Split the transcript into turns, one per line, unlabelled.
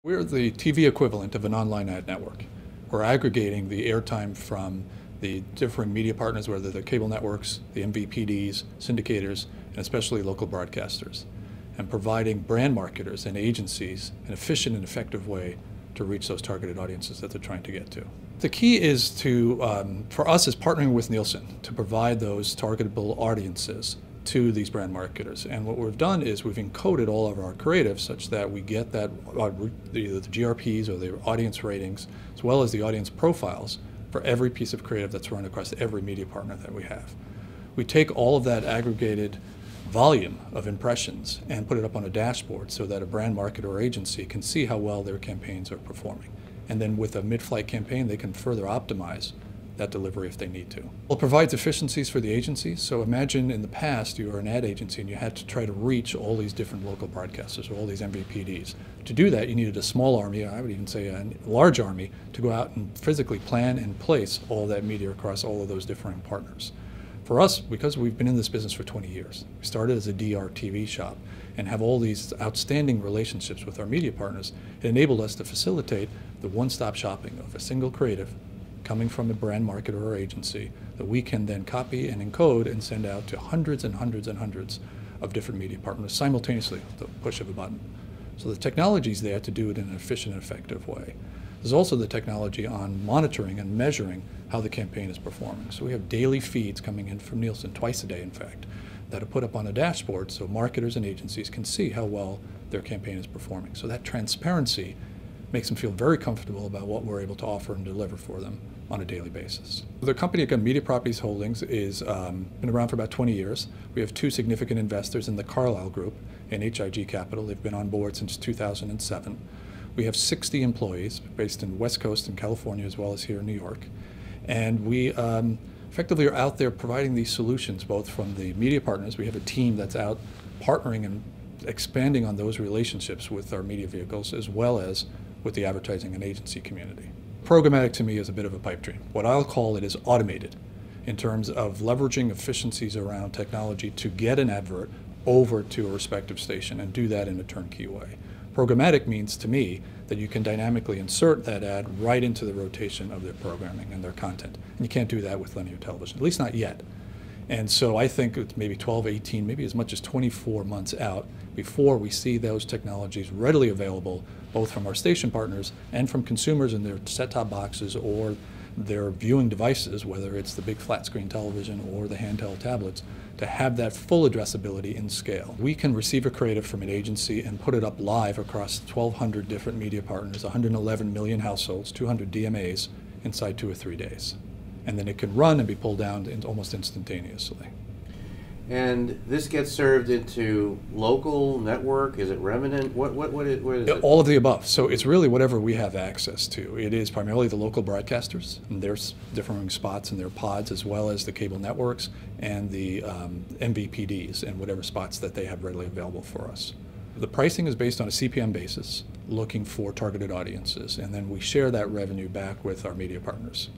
We're the TV equivalent of an online ad network. We're aggregating the airtime from the different media partners, whether they're cable networks, the MVPDs, syndicators, and especially local broadcasters, and providing brand marketers and agencies an efficient and effective way to reach those targeted audiences that they're trying to get to. The key is for us is partnering with Nielsen to provide those targetable audiences to these brand marketers. And what we've done is we've encoded all of our creative such that we get that either the GRPs or the audience ratings, as well as the audience profiles for every piece of creative that's run across every media partner that we have. We take all of that aggregated volume of impressions and put it up on a dashboard so that a brand marketer or agency can see how well their campaigns are performing. And then with a mid-flight campaign, they can further optimize that delivery if they need to. Well, it provides efficiencies for the agencies. So imagine in the past you were an ad agency and you had to try to reach all these different local broadcasters or all these MVPDs. To do that, you needed a small army, I would even say a large army, to go out and physically plan and place all that media across all of those different partners. For us, because we've been in this business for 20 years, we started as a DR TV shop and have all these outstanding relationships with our media partners, it enabled us to facilitate the one-stop shopping of a single creative coming from a brand marketer or agency that we can then copy and encode and send out to hundreds and hundreds and hundreds of different media partners simultaneously with the push of a button. So the technology is there to do it in an efficient and effective way. There's also the technology on monitoring and measuring how the campaign is performing. So we have daily feeds coming in from Nielsen, twice a day in fact, that are put up on a dashboard so marketers and agencies can see how well their campaign is performing. So that transparency makes them feel very comfortable about what we're able to offer and deliver for them on a daily basis. The company, again, Media Properties Holdings, is been around for about 20 years. We have two significant investors in the Carlyle Group and HIG Capital. They've been on board since 2007. We have 60 employees based in West Coast and California as well as here in New York. And we effectively are out there providing these solutions both from the media partners. We have a team that's out partnering and expanding on those relationships with our media vehicles as well as with the advertising and agency community. Programmatic to me is a bit of a pipe dream. What I'll call it is automated in terms of leveraging efficiencies around technology to get an advert over to a respective station and do that in a turnkey way. Programmatic means to me that you can dynamically insert that ad right into the rotation of their programming and their content. And you can't do that with linear television, at least not yet. And so I think it's maybe 12, 18, maybe as much as 24 months out before we see those technologies readily available, both from our station partners and from consumers in their set-top boxes or their viewing devices, whether it's the big flat screen television or the handheld tablets, to have that full addressability in scale. We can receive a creative from an agency and put it up live across 1,200 different media partners, 111 million households, 200 DMAs inside 2 or 3 days. And then it can run and be pulled down almost instantaneously.
And this gets served into local network? Is it remnant? What is it?
All of the above. So it's really whatever we have access to. It is primarily the local broadcasters, and there's differing spots in their pods, as well as the cable networks and the MVPDs and whatever spots that they have readily available for us. The pricing is based on a CPM basis, looking for targeted audiences, and then we share that revenue back with our media partners.